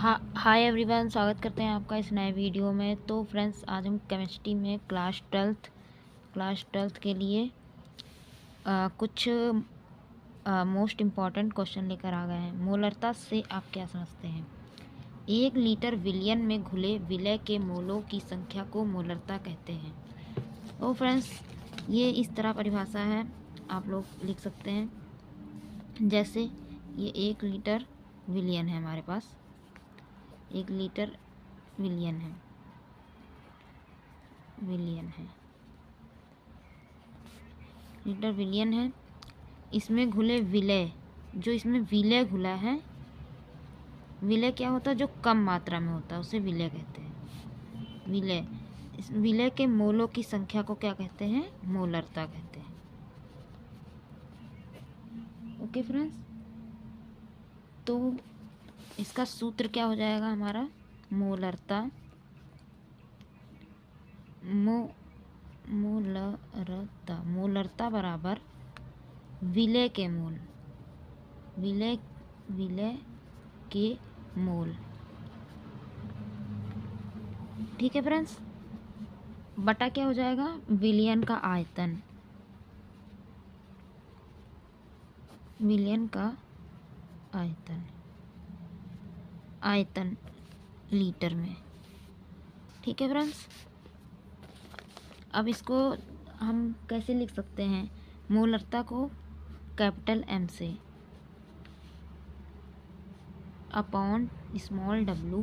Hi everyone, स्वागत करते हैं आपका इस नए वीडियो में। तो फ्रेंड्स, आज हम केमिस्ट्री में क्लास ट्वेल्थ के लिए कुछ मोस्ट इम्पॉर्टेंट क्वेश्चन लेकर आ गए हैं। मोलरता से आप क्या समझते हैं? 1 लीटर विलियन में घुले विलय के मोलों की संख्या को मोलरता कहते हैं। तो फ्रेंड्स, ये इस तरह परिभाषा है, आप लोग लिख सकते हैं। जैसे ये 1 लीटर विलियन है, हमारे पास 1 लीटर विलियन है लीटर विलियन है। इसमें घुले विलय, जो इसमें विलय घुला है, विलय क्या होता है? जो कम मात्रा में होता है उसे विलय कहते हैं। विलय, इस विलय के मोलों की संख्या को क्या कहते हैं? मोलरता कहते हैं। ओके फ्रेंड्स, तो इसका सूत्र क्या हो जाएगा हमारा? मोलरता मोलरता बराबर विलय के मोल, विलय के मोल। ठीक है फ्रेंड्स, बटा क्या हो जाएगा? विलियन का आयतन, आयतन लीटर में। ठीक है फ्रेंड्स, अब इसको हम कैसे लिख सकते हैं? मोलरता को कैपिटल M से upon small w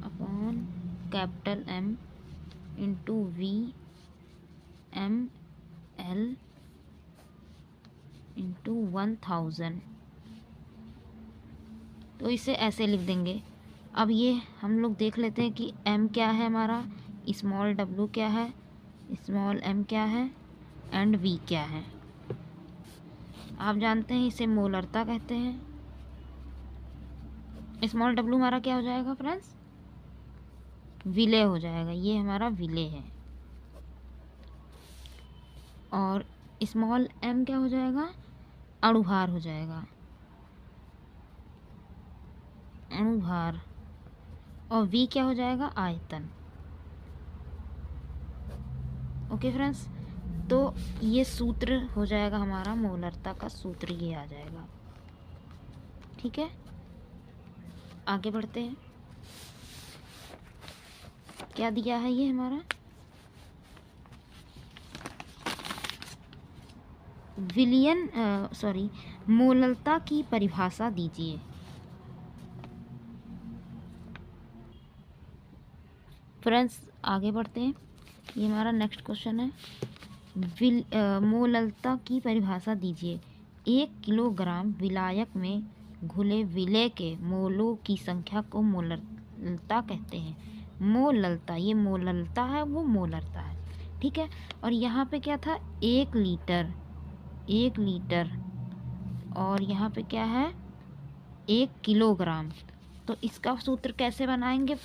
upon capital M into VmL into 1000। तो इसे ऐसे लिख देंगे। अब ये हम लोग देख लेते हैं कि M क्या है हमारा, स्मॉल w क्या है, स्मॉल m क्या है, एंड v क्या है। आप जानते हैं इसे मोलरता कहते हैं। स्मॉल w हमारा क्या हो जाएगा फ्रेंड्स? विलय हो जाएगा, ये हमारा विलय है। और स्मॉल m क्या हो जाएगा? अणुभार हो जाएगा, अणुभार। और v क्या हो जाएगा? आयतन। ओके फ्रेंड्स, तो ये सूत्र हो जाएगा हमारा, मोलरता का सूत्र ये आ जाएगा। ठीक है, आगे बढ़ते हैं। क्या दिया है ये हमारा? मोलरता की परिभाषा दीजिए। फ्रेंड्स, आगे बढ़ते हैं। ये हमारा नेक्स्ट क्वेश्चन है। मोलरता की परिभाषा दीजिए। 1 किलोग्राम विलायक में घुले विलय के मोलों की संख्या को मोलरता कहते हैं। मोलरता, ये मोलरता है, वो मोलरता है। ठीक है, और यहाँ पे क्या था? 1 लीटर, और यहाँ पे क्या है? 1 किलोग्राम। तो इसका सूत्र कैसे बनाएंगे?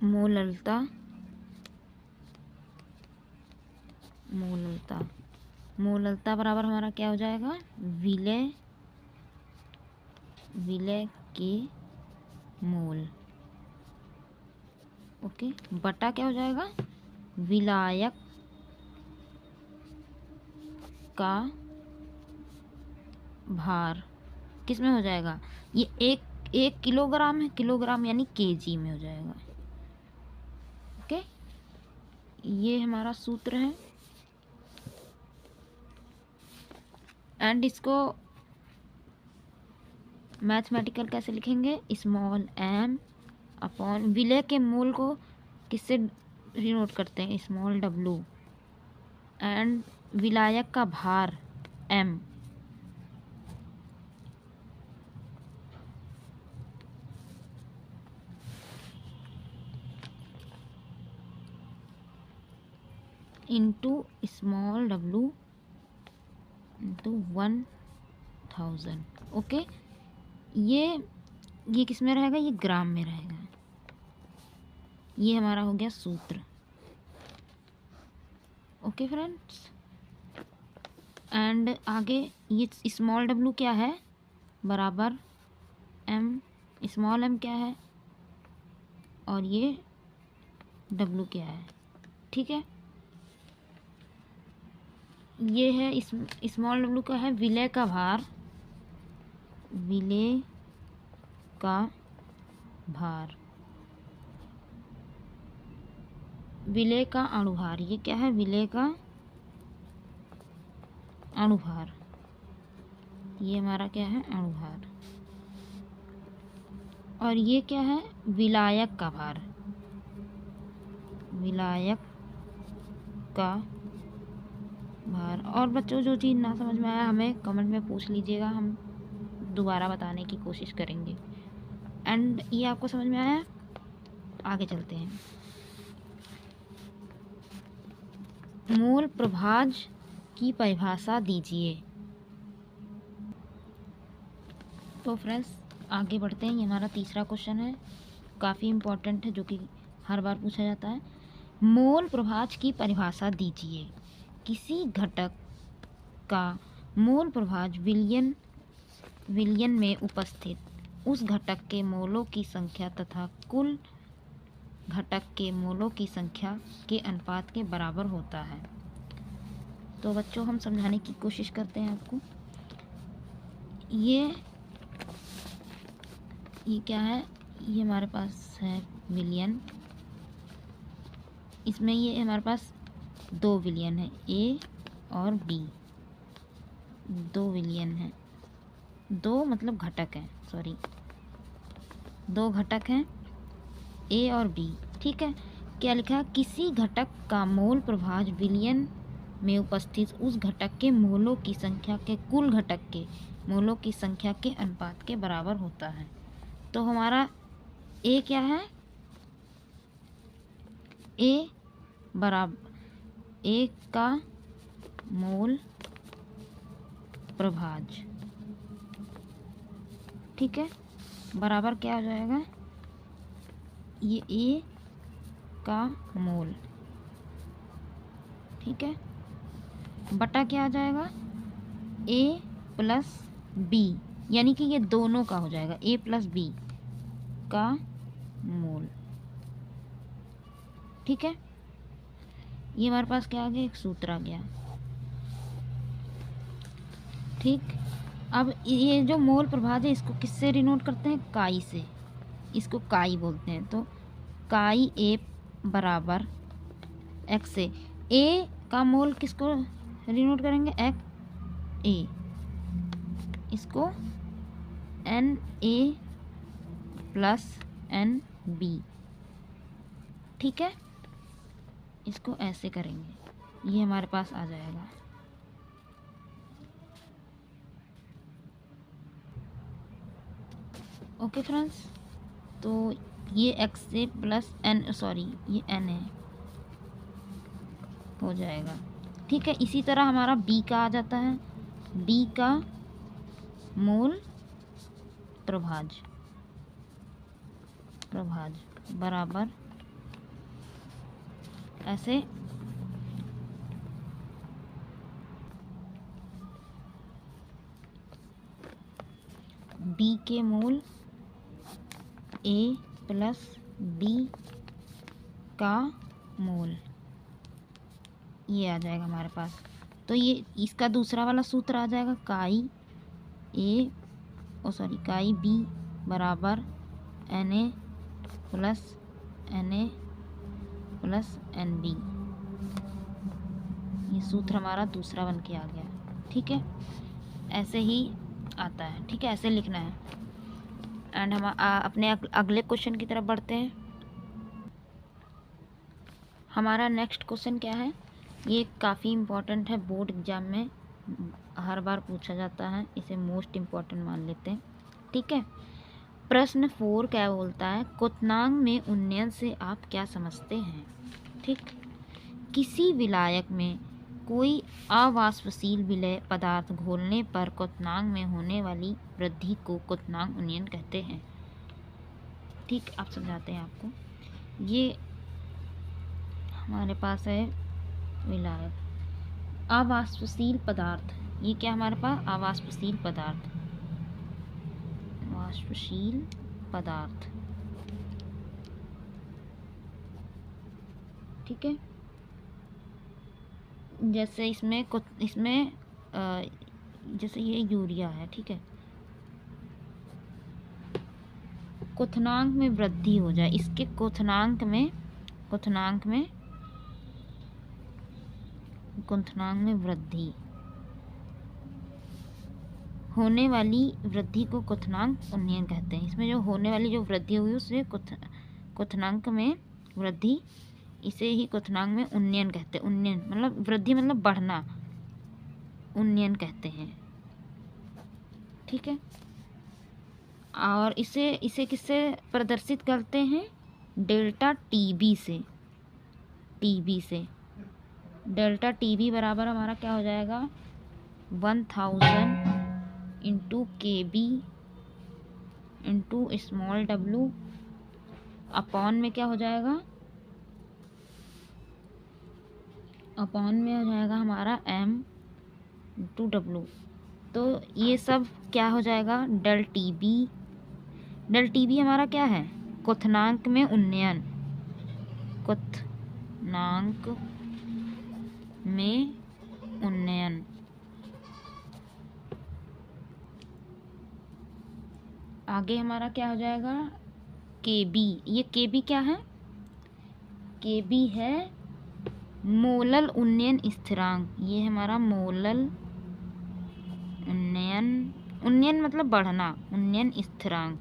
मोलरता बराबर हमारा क्या हो जाएगा? विलय के मोल। ओके, बटा क्या हो जाएगा? विलायक का भार। किस में हो जाएगा? ये एक किलोग्राम है, किलोग्राम यानी केजी में हो जाएगा। ओके, ये हमारा सूत्र है। एंड इसको मैथमेटिकल कैसे लिखेंगे? स्मॉल m अपॉन विलय के मोल को किससे डिनोट करते हैं? स्मॉल w, एंड विलायक का भार m, into small w into 1000। Okay, ये किस में रहेगा? ये ग्राम में रहेगा। ये हमारा हो गया सूत्र। ओके फ्रेंड्स, एंड आगे ये स्मॉल w क्या है? बराबर एम, स्मॉल एम क्या है और ये डब्लू क्या है, ठीक है। ये है स्मॉल डब्लू का है विलय का भार, विलय का भार, विलय का अणुभार, ये क्या है विलय का अणुभार, ये हमारा क्या है अणुभार। और ये क्या है विलायक का भार, विलायक का भार। और बच्चों जो चीज़ ना समझ में आया हमें कमेंट में पूछ लीजिएगा, हम दोबारा बताने की कोशिश करेंगे। एंड ये आपको समझ में आया, आगे चलते हैं। मोल प्रभाज की परिभाषा दीजिए। तो फ्रेंड्स आगे बढ़ते हैं, ये हमारा तीसरा क्वेश्चन है, काफ़ी इम्पोर्टेंट है, जो कि हर बार पूछा जाता है। मोल प्रभाज की परिभाषा दीजिए। किसी घटक का मोल प्रभाज विलयन में उपस्थित उस घटक के मोलों की संख्या तथा कुल घटक के मोलों की संख्या के अनुपात के बराबर होता है। तो बच्चों हम समझाने की कोशिश करते हैं आपको। ये क्या है, ये हमारे पास है विलयन, इसमें ये हमारे पास 2 विलयन है, ए और बी, 2 विलयन है, 2 मतलब घटक हैं, सॉरी 2 घटक हैं ए और बी, ठीक है। क्या लिखा है, किसी घटक का मोल प्रभाज विलयन में उपस्थित उस घटक के मोलों की संख्या के कुल घटक के मोलों की संख्या के अनुपात के बराबर होता है। तो हमारा ए क्या है, ए बराबर ए का मोल प्रभाज, ठीक है, बराबर क्या हो जाएगा, ये ए का मोल, ठीक है, बटा क्या आ जाएगा ए प्लस बी, यानी कि ये दोनों का हो जाएगा, ए प्लस बी का मोल, ठीक है। ये हमारे पास क्या आ गया, एक सूत्र आ गया, ठीक। अब ये जो मोल प्रभाज है इसको किससे डिनोट करते हैं, काई से, इसको काई बोलते हैं। तो काई ए बराबर एक्स से, ए का मोल किसको डिनोट करेंगे, एक्स ए, इसको N A plus N B, ठीक है, इसको ऐसे करेंगे, ये हमारे पास आ जाएगा। ओके फ्रेंड्स, तो ये एक्स ए प्लस एन, सॉरी ये एन है, हो जाएगा, ठीक है। इसी तरह हमारा बी का आ जाता है, बी का मोल प्रभाज बराबर ऐसे बी के मोल ए प्लस बी का मोल, ये आ जाएगा हमारे पास। तो ये इसका दूसरा वाला सूत्र आ जाएगा, काई ए काई बी बराबर N A plus N B, ये सूत्र हमारा दूसरा बन के आ गया, ठीक है। ऐसे ही आता है, ठीक है, ऐसे लिखना है। एंड हम अपने अगले क्वेश्चन की तरफ बढ़ते हैं। हमारा नेक्स्ट क्वेश्चन क्या है, ये काफ़ी इम्पोर्टेंट है, बोर्ड एग्जाम में हर बार पूछा जाता है, इसे मोस्ट इम्पोर्टेंट मान लेते हैं, ठीक है। प्रश्न 4 क्या बोलता है, क्वथनांक में उन्नयन से आप क्या समझते हैं, ठीक। किसी विलायक में कोई अवाष्पशील विलय पदार्थ घोलने पर क्वथनांक में होने वाली वृद्धि को क्वथनांक उन्नयन कहते हैं, ठीक। आप समझाते हैं आपको, ये हमारे पास है विलायक, अवाष्पशील पदार्थ, ये क्या हमारे पास अवाष्पशील पदार्थ, अवाष्पशील पदार्थ। ठीक है, जैसे इसमें जैसे ये यूरिया है। ठीक है, क्वथनांक में वृद्धि हो जाए, इसके क्वथनांक में वृद्धि होने वाली वृद्धि को क्वथनांक उन्नयन कहते हैं। इसमें जो होने वाली जो वृद्धि हुई उसे क्वथनांक में वृद्धि, इसे ही क्वथनांक में उन्नयन कहते हैं। उन्नयन मतलब वृद्धि मतलब बढ़ना, उन्नयन कहते हैं। ठीक है, और इसे किससे प्रदर्शित करते हैं? डेल्टा टीबी से। डेल्टा टीबी बराबर हमारा क्या हो जाएगा? 1000 into KB into small w upon में क्या हो जाएगा? अपॉन में हो जाएगा हमारा m इंटू w। तो ये सब क्या हो जाएगा? डेल टीबी हमारा क्या है? क्वथनांक में उन्नयन, क्वथनांक में उन्नयन। आगे हमारा क्या हो जाएगा? KB। ये KB क्या है? KB है मोलल उन्नयन स्थिरांक। ये है हमारा मोलल उन्नयन मतलब बढ़ना, उन्नयन स्थिरांक।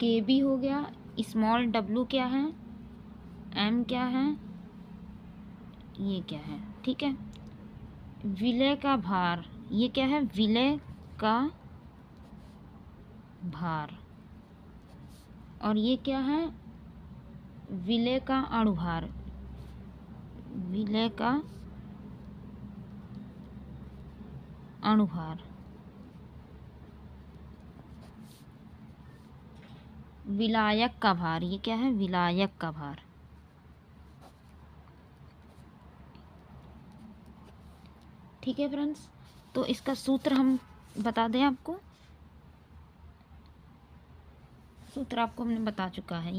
KB हो गया। स्मॉल w क्या है? m क्या है? ये क्या है? ठीक है, विलय का भार, ये क्या है? विलय का भार। और ये क्या है? विलय का अणुभार। विलय का अणुभार। विलायक का भार, ये क्या है? विलायक का भार। ठीक है फ्रेंड्स, तो इसका सूत्र हम बता दें आपको। सूत्र आपको हमने बता चुका है।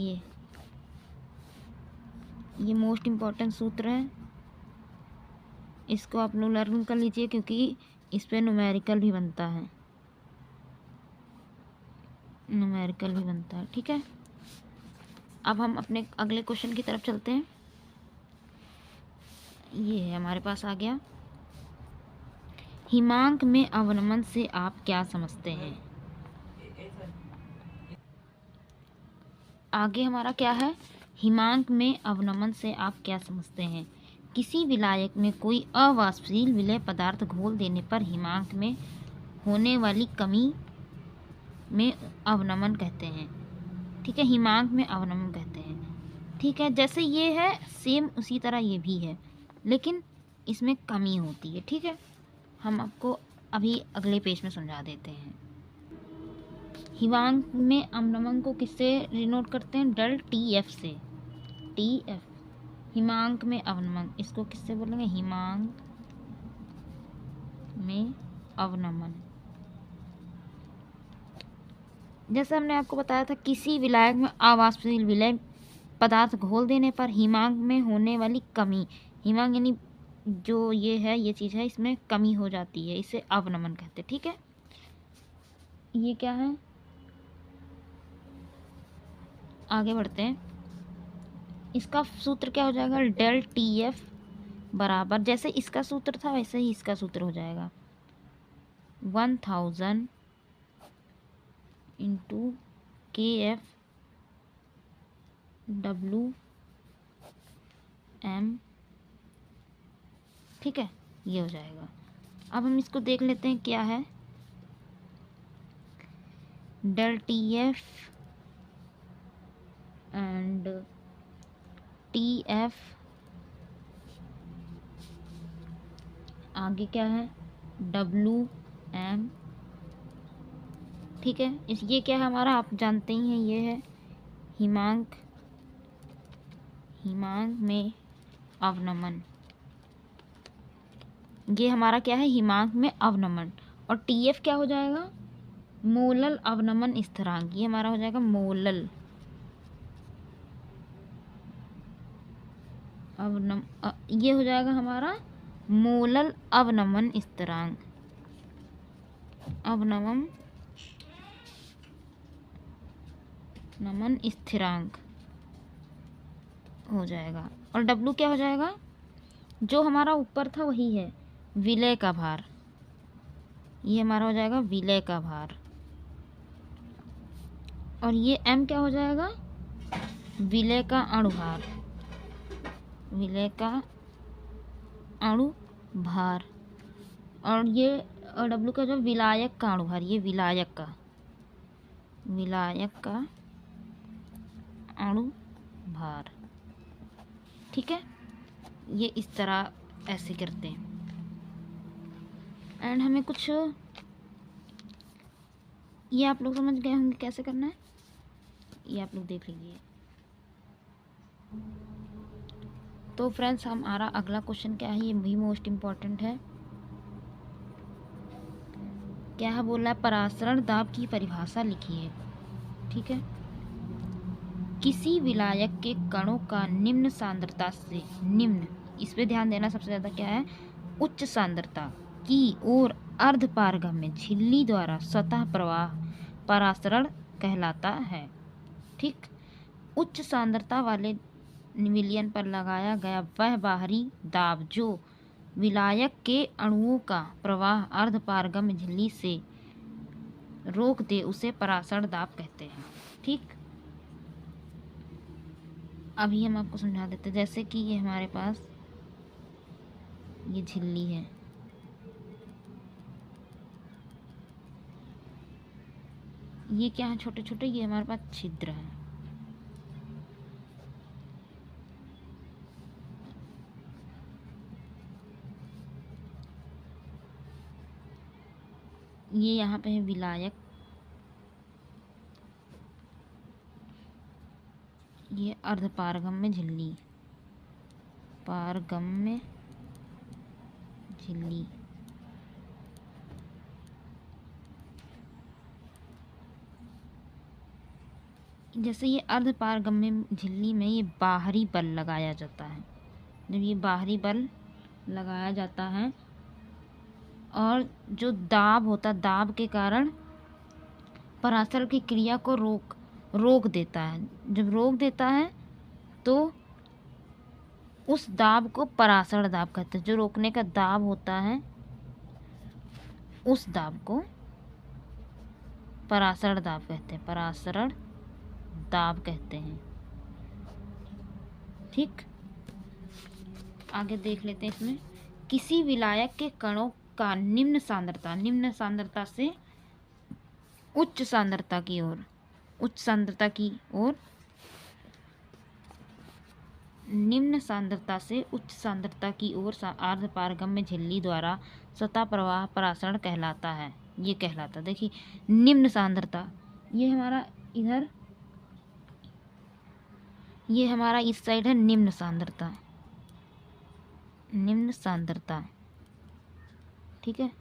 ये मोस्ट इम्पॉर्टेंट सूत्र है, इसको आप लोग लर्न कर लीजिए क्योंकि इस पे न्यूमेरिकल भी बनता है। ठीक है, अब हम अपने अगले क्वेश्चन की तरफ चलते हैं। ये है हमारे पास आ गया, हिमांक में अवनमन से आप क्या समझते हैं? आगे हमारा क्या है? हिमांक में अवनमन से आप क्या समझते हैं? किसी विलायक में कोई अवाष्पशील विलय पदार्थ घोल देने पर हिमांक में होने वाली कमी में अवनमन कहते हैं। ठीक है, हिमांक में अवनमन कहते हैं। ठीक है, जैसे ये है सेम उसी तरह ये भी है, लेकिन इसमें कमी होती है। ठीक है, हम आपको अभी अगले पेज में समझा देते हैं। हिमांक में अवनमन को किससे डिनोट करते हैं? डेल TF से। TF हिमांक में अवनमन, इसको किससे बोलेंगे? हिमांक में अवनमन। जैसे हमने आपको बताया था, किसी विलायक में अवाष्पशील विलय पदार्थ घोल देने पर हिमांक में होने वाली कमी, हिमांक यानी जो ये चीज़ है, इसमें कमी हो जाती है, इसे अवनमन कहते हैं। ठीक है, ये क्या है? आगे बढ़ते हैं। इसका सूत्र क्या हो जाएगा? डेल TF बराबर, जैसे इसका सूत्र था वैसे ही इसका सूत्र हो जाएगा, 1000 इंटू KF WM। ठीक है, ये हो जाएगा। अब हम इसको देख लेते हैं क्या है। डेल TF एंड TF, आगे क्या है? WM। ठीक है, ये क्या है हमारा? आप जानते ही हैं, ये है हिमांक में अवनमन। ये हमारा क्या है, हिमांक में अवनमन। और TF क्या हो जाएगा, मोलल अवनमन स्थिरांक। ये हमारा हो जाएगा मोलल ये हो जाएगा हमारा मोलल अवनमन स्थिरांक, अवनमन नमन स्थिरांक हो जाएगा। और W क्या हो जाएगा, जो हमारा ऊपर था वही है, विलय का भार। ये हमारा हो जाएगा विलय का भार। और ये M क्या हो जाएगा, विलय का अणुभार, विलय का अणुभार। और ये W का जो विलायक का अणुभार, ये विलायक का अणुभार। ठीक है, ये इस तरह ऐसे करते हैं। एंड हमें कुछ, ये आप लोग समझ गए होंगे कैसे करना है, ये आप लोग देख लीजिए। तो फ्रेंड्स हमारा अगला क्वेश्चन क्या है, ये भी मोस्ट इम्पॉर्टेंट है। क्या है बोला है, परासरण दाब की परिभाषा लिखिए। ठीक है, किसी विलायक के कणों का निम्न सांद्रता से, निम्न, इस पे ध्यान देना, सबसे ज़्यादा क्या है, उच्च सांद्रता की ओर अर्धपारगम्य झिल्ली द्वारा स्वतः प्रवाह परासरण कहलाता है। ठीक, उच्च सांद्रता वाले विलयन पर लगाया गया वह बाहरी दाब जो विलायक के अणुओं का प्रवाह अर्धपारगम्य झिल्ली से रोक दे, उसे परासरण दाब कहते हैं। ठीक, अभी हम आपको समझा देते हैं। जैसे कि ये हमारे पास ये झिल्ली है, ये क्या है, छोटे छोटे, ये हमारे पास छिद्र है। ये यहाँ पे है विलायक, ये अर्धपारगम्य झिल्ली, पारगम्य झिल्ली। जैसे ये अर्धपारगम्य झिल्ली में ये बाहरी बल लगाया जाता है। जब ये बाहरी बल लगाया जाता है और जो दाब होता है, दाब के कारण परासरण की क्रिया को रोक देता है। जब रोक देता है तो उस दाब को परासरण दाब कहते हैं। जो रोकने का दाब होता है उस दाब को परासरण दाब कहते हैं, परासरण दाब कहते हैं। ठीक, आगे देख लेते हैं। इसमें किसी विलायक के कणों का निम्न सांद्रता से उच्च सांद्रता की ओर, निम्न सांद्रता से उच्च सांद्रता की ओर अर्धपारगम्य झिल्ली द्वारा स्वतः प्रवाह परासरण कहलाता है। ये कहलाता, देखिए निम्न सांद्रता, ये हमारा इधर, ये हमारा इस साइड है निम्न सांद्रता। ठीक है,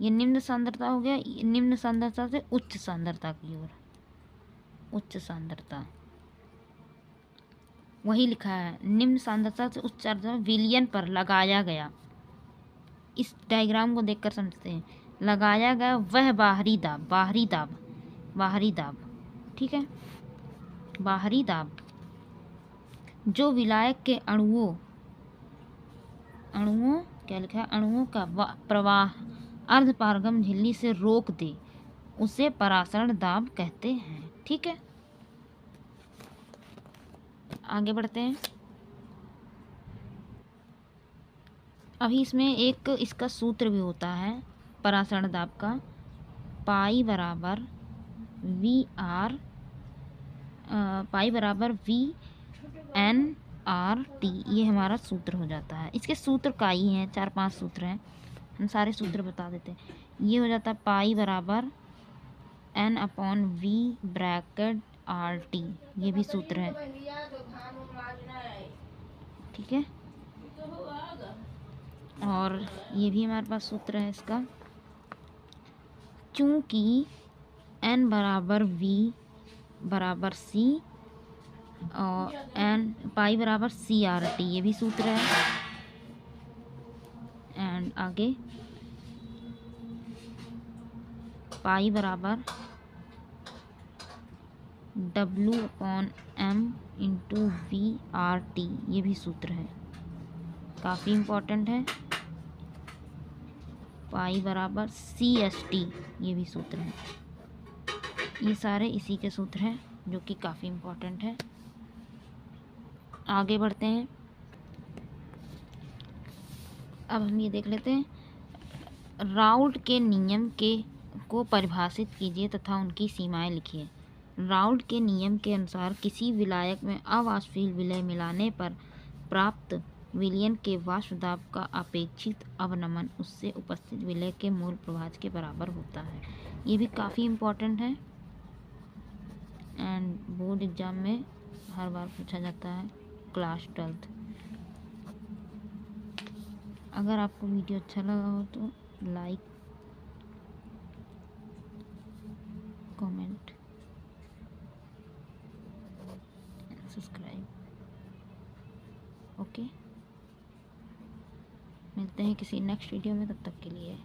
ये निम्न सांद्रता हो गया, निम्न सांद्रता से उच्च सांद्रता की ओर, उच्च सांद्रता, वही लिखा है, निम्न सांद्रता से उच्च सांद्रता विलयन पर लगाया गया। इस डायग्राम को देखकर समझते हैं। लगाया गया वह बाहरी दाब। ठीक है, बाहरी दाब जो विलायक के अणुओं क्या लिखा है, अणुओं का प्रवाह अर्धपारगम्य झिल्ली से रोक दे, उसे परासरण दाब कहते हैं। ठीक है, आगे बढ़ते हैं। अभी इसमें एक इसका सूत्र भी होता है परासरण दाब का, पाई बराबर VN/RT, ये हमारा सूत्र हो जाता है। इसके सूत्र का ही हैं, 4-5 सूत्र हैं, हम सारे सूत्र बता देते हैं। ये हो जाता है पाई बराबर N/V/RT, ये भी सूत्र है। ठीक है, और ये भी हमारे पास सूत्र है इसका, चूँकि n बराबर v बराबर c और n पाई बराबर सी आर टी, ये भी सूत्र है। एंड आगे पाई बराबर W/m into we R T, ये भी सूत्र है, काफ़ी इम्पोर्टेंट है। पाई बराबर CST, ये भी सूत्र है। ये सारे इसी के सूत्र हैं जो कि काफ़ी इम्पोर्टेंट है। आगे बढ़ते हैं। अब हम ये देख लेते हैं, राउल्ट के नियम को परिभाषित कीजिए तथा उनकी सीमाएं लिखिए। राउल्ट के नियम के अनुसार किसी विलायक में अवाष्पशील विलय मिलाने पर प्राप्त विलयन के वाष्प दाब का अपेक्षित अवनमन उससे उपस्थित विलय के मूल प्रभाज के बराबर होता है। ये भी काफ़ी इम्पोर्टेंट है एंड बोर्ड एग्जाम में हर बार पूछा जाता है, क्लास 12th। अगर आपको वीडियो अच्छा लगा हो तो लाइक, कमेंट, सब्सक्राइब। ओके, मिलते हैं किसी नेक्स्ट वीडियो में, तब तक के लिए